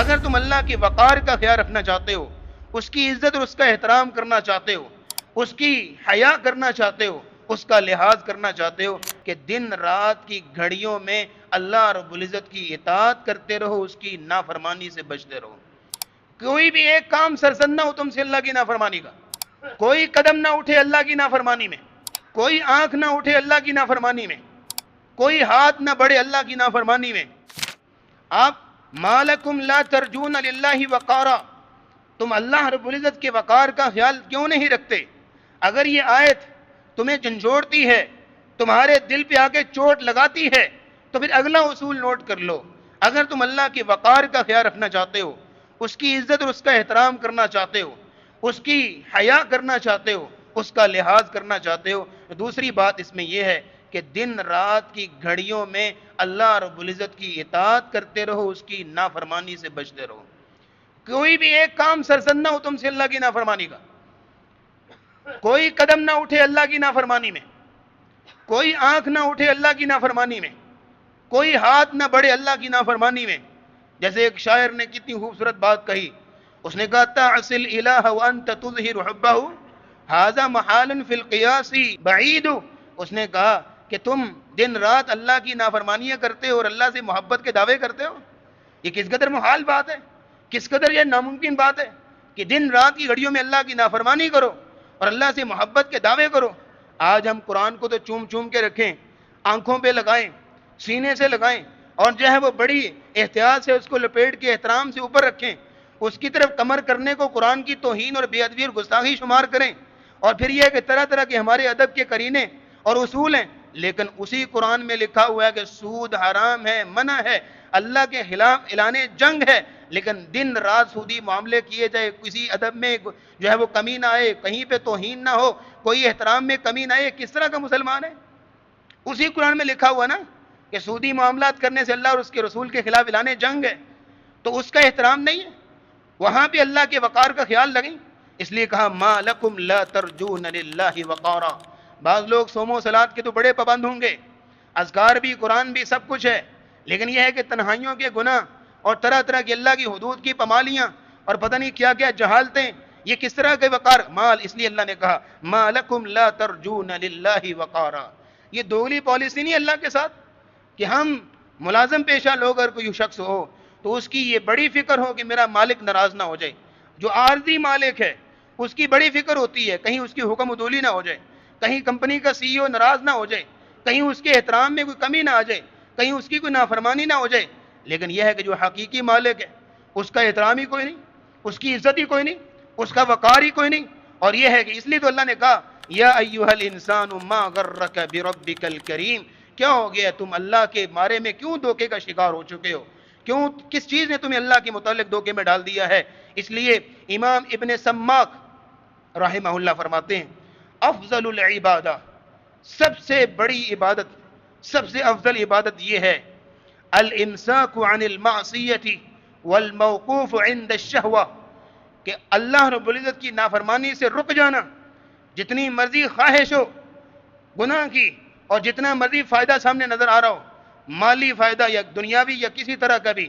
اگر تم اللہ کے وقار کا خیال رکھنا چاہتے ہو، اس کی عزت اور اس کا احترام کرنا چاہتے ہو، اس کی حیا کرنا چاہتے ہو، اس کا لحاظ کرنا چاہتے ہو کہ دن رات کی گھڑیوں میں اللہ رب العزت کی اطاعت کرتے رہو، اس کی نافرمانی سے بچتے رہو۔ کوئی بھی ایک کام سرزد نہ ہو تم سے اللہ کی نافرمانی کا، کوئی قدم نہ اٹھے اللہ کی نافرمانی میں، کوئی آنکھ نہ اٹھے اللہ کی نافرمانی میں، کوئی ہاتھ نہ بڑھے اللہ کی نافرمانی میں۔ آپ مالکم لا ترجون للہ وقارا، تم اللہ رب العزت کے وقار کا خیال کیوں نہیں رکھتے؟ اگر یہ آیت تمہیں جھنجھوڑتی ہے، تمہارے دل پہ آ کے چوٹ لگاتی ہے، تو پھر اگلا اصول نوٹ کر لو۔ اگر تم اللہ کے وقار کا خیال رکھنا چاہتے ہو، اس کی عزت اور اس کا احترام کرنا چاہتے ہو، اس کی حیا کرنا چاہتے ہو، اس کا لحاظ کرنا چاہتے ہو، دوسری بات اس میں یہ ہے کہ دن رات کی گھڑیوں میں اللہ رب العزت کی اطاعت کرتے رہو، اس کی نافرمانی سے بچتے رہو۔ کوئی بھی ایک کام سرزد نہ ہو تم سے اللہ کی نافرمانی کا، کوئی قدم نہ اٹھے اللہ کی نافرمانی میں، کوئی آنکھ نہ اٹھے اللہ کی نافرمانی میں، کوئی ہاتھ نہ بڑھے اللہ کی نافرمانی میں۔ جیسے ایک شاعر نے کتنی خوبصورت بات کہی، اس نے کہا تعصی الالہ وانت تظہر حبہ ھذا محال فی القیاس بعید۔ اس نے کہا کہ تم دن رات اللہ کی نافرمانیاں کرتے ہو اور اللہ سے محبت کے دعوے کرتے ہو، یہ کس قدر محال بات ہے، کس قدر یہ ناممکن بات ہے کہ دن رات کی گھڑیوں میں اللہ کی نافرمانی کرو اور اللہ سے محبت کے دعوے کرو۔ آج ہم قرآن کو تو چوم چوم کے رکھیں، آنکھوں پہ لگائیں، سینے سے لگائیں، اور جو ہے وہ بڑی احتیاط سے اس کو لپیٹ کے احترام سے اوپر رکھیں، اس کی طرف کمر کرنے کو قرآن کی توہین اور بے ادبی اور گستاخی شمار کریں، اور پھر یہ ہے کہ طرح طرح کے ہمارے ادب کے قرینے اور اصول ہیں، لیکن اسی قرآن میں لکھا ہوا ہے کہ سود حرام ہے، منع ہے، اللہ کے خلاف اعلان جنگ ہے، لیکن دن رات سودی معاملے کیے جائے، کسی ادب میں جو ہے وہ کمی نہ آئے، کہیں پہ توہین نہ ہو، کوئی احترام میں کمی نہ آئے، کس طرح کا مسلمان ہے؟ اسی قرآن میں لکھا ہوا نا کہ سودی معاملات کرنے سے اللہ اور اس کے رسول کے خلاف اعلان جنگ ہے، تو اس کا احترام نہیں ہے؟ وہاں بھی اللہ کے وقار کا خیال لگیں، اس لیے کہا ما لکم لا ترجون للہ وقارا۔ بعض لوگ صوم و صلات کے تو بڑے پابند ہوں گے، اذکار بھی، قرآن بھی، سب کچھ ہے، لیکن یہ ہے کہ تنہائیوں کے گناہ اور طرح طرح کی اللہ کی حدود کی پامالیاں اور پتہ نہیں کیا کیا جہالتیں، یہ کس طرح کے وقار؟ مال، اس لیے اللہ نے کہا ما لکم لا ترجون للہ وقارا۔ یہ دوگلی پالیسی نہیں اللہ کے ساتھ کہ ہم ملازم پیشہ لوگ اگر کوئی شخص ہو تو اس کی یہ بڑی فکر ہو کہ میرا مالک ناراض نہ ہو جائے، جو عارضی مالک ہے اس کی بڑی فکر ہوتی ہے کہیں اس کی حکم عدولی نہ ہو جائے، کہیں کمپنی کا سی ای او ناراض نہ ہو جائے، کہیں اس کے احترام میں کوئی کمی نہ آ جائے، کہیں اس کی کوئی نافرمانی نہ ہو جائے۔ لیکن یہ ہے کہ جو حقیقی مالک ہے اس کا احترام ہی کوئی نہیں، اس کی عزت ہی کوئی نہیں، اس کا وقار ہی کوئی نہیں۔ اور یہ ہے کہ اس لیے تو اللہ نے کہا یا ایھا الانسان ما غرک بربک الکریم، کیا ہو گیا تم اللہ کے بارے میں کیوں دھوکے کا شکار ہو چکے ہو؟ کیوں، کس چیز نے تمہیں اللہ کے متعلق دھوکے میں ڈال دیا ہے؟ اس لیے امام ابن سماک رحمہ اللہ فرماتے ہیں افضل العبادہ، سب سے بڑی عبادت، سب سے افضل عبادت یہ ہے الامساک عن المعصیت والموقوف عند الشہوہ، کہ اللہ رب العزت کی نافرمانی سے رک جانا، جتنی مرضی خواہش ہو گناہ کی اور جتنا مرضی فائدہ سامنے نظر آ رہا ہو، مالی فائدہ یا دنیاوی یا کسی طرح کا بھی،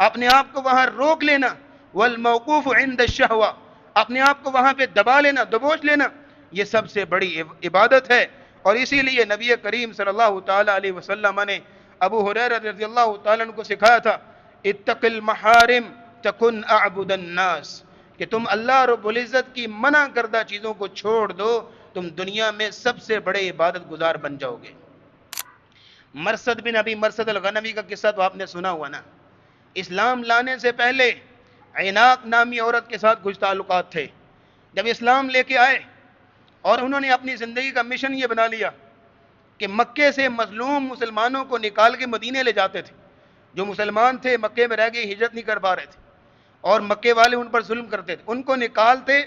اپنے آپ کو وہاں روک لینا، والموقوف عند الشہوہ، اپنے آپ کو وہاں پہ دبا لینا، دبوچ لینا، یہ سب سے بڑی عبادت ہے۔ اور اسی لیے نبی کریم صلی اللہ تعالی علیہ وسلم نے ابو ہریرہ رضی اللہ تعالیٰ عنہ کو سکھایا تھا اتق المحارم تکن اعبد الناس، کہ تم اللہ رب العزت کی منع کردہ چیزوں کو چھوڑ دو، تم دنیا میں سب سے بڑے عبادت گزار بن جاؤ گے۔ مرثد بن ابی مرثد الغنوی کا قصہ تو آپ نے سنا ہوا نا، اسلام لانے سے پہلے عناق نامی عورت کے ساتھ کچھ تعلقات تھے۔ جب اسلام لے کے آئے اور انہوں نے اپنی زندگی کا مشن یہ بنا لیا کہ مکے سے مظلوم مسلمانوں کو نکال کے مدینے لے جاتے تھے، جو مسلمان تھے مکے میں رہ کے ہجرت نہیں کر پا رہے تھے اور مکے والے ان پر ظلم کرتے تھے، ان کو نکالتے،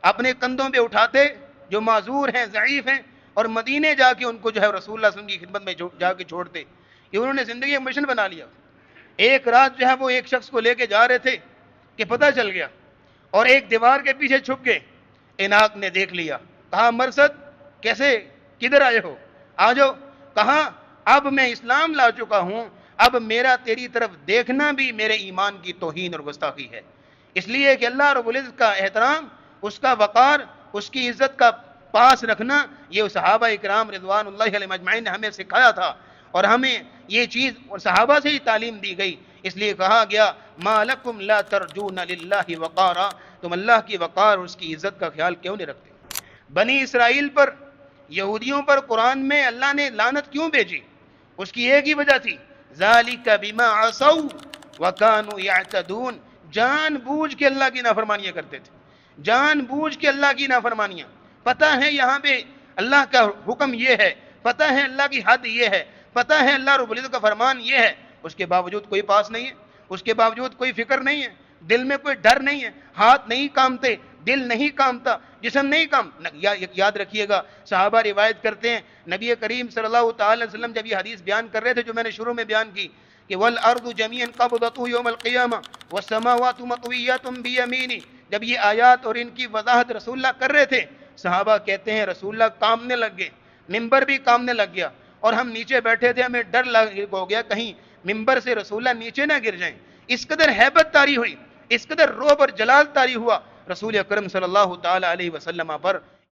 اپنے کندھوں پہ اٹھاتے، جو معذور ہیں، ضعیف ہیں، اور مدینے جا کے ان کو جو ہے رسول اللہ صلی اللہ علیہ وسلم کی خدمت میں جا کے چھوڑتے۔ یہ انہوں نے زندگی کا مشن بنا لیا۔ ایک رات جو ہے وہ ایک شخص کو لے کے جا رہے تھے کہ پتہ چل گیا، اور ایک دیوار کے پیچھے چھپ کے عناق نے دیکھ لیا، کہا مرثد کیسے، کدھر آئے ہو، آ جاؤ۔ کہا اب میں اسلام لا چکا ہوں، اب میرا تیری طرف دیکھنا بھی میرے ایمان کی توہین اور گستاخی ہے۔ اس لیے کہ اللہ رب العزت کا احترام، اس کا وقار، اس کی عزت کا پاس رکھنا، یہ صحابہ اکرام رضوان اللہ علیہم اجمعین نے ہمیں سکھایا تھا، اور ہمیں یہ چیز صحابہ سے ہی تعلیم دی گئی۔ اس لیے کہا گیا ما لکم لا ترجون للہ وقارا، تم اللہ کی وقار اور اس کی عزت کا خیال کیوں نہیں رکھتے؟ بنی اسرائیل پر، یہودیوں پر قرآن میں اللہ نے لعنت کیوں بھیجی؟ اس کی ایک ہی وجہ تھی، ذالک بما عصوا وکانوا یعتدون، جان بوجھ کے اللہ کی نافرمانیاں کرتے تھے، جان بوجھ کے اللہ کی نافرمانیاں، پتہ ہے یہاں پہ اللہ کا حکم یہ ہے، پتہ ہے اللہ کی حد یہ ہے، پتہ ہے اللہ رب العزت کا فرمان یہ ہے، اس کے باوجود کوئی پاس نہیں ہے، اس کے باوجود کوئی فکر نہیں ہے، دل میں کوئی ڈر نہیں ہے، ہاتھ نہیں کامتے، دل نہیں کامتا، جسم نہیں کام۔ یاد رکھیے گا، صحابہ روایت کرتے ہیں، نبی کریم صلی اللہ تعالی علیہ وسلم جب یہ حدیث بیان کر رہے تھے جو میں نے شروع میں بیان کی کہ وَالْأَرْضُ جَمِيعًا قَبْضَتُهُ يَوْمَ الْقِيَامَةِ وَالسَّمَاوَاتُ مَطْوِيَّاتٌ بِيَمِينِهِ، جب یہ آیات اور ان کی وضاحت رسول اللہ کر رہے تھے، صحابہ کہتے ہیں رسول اللہ کامنے لگ گئے، ممبر بھی کامنے لگ گیا، اور ہم نیچے بیٹھے تھے، ہمیں ڈر ہو گیا کہیں ممبر سے رسول اللہ نیچے نہ گر جائیں۔ اس قدر ہیبت طاری ہوئی، اس قدر رعب اور جلال طاری ہوا رسول اکرم صلی اللہ تعالی علیہ وسلم پر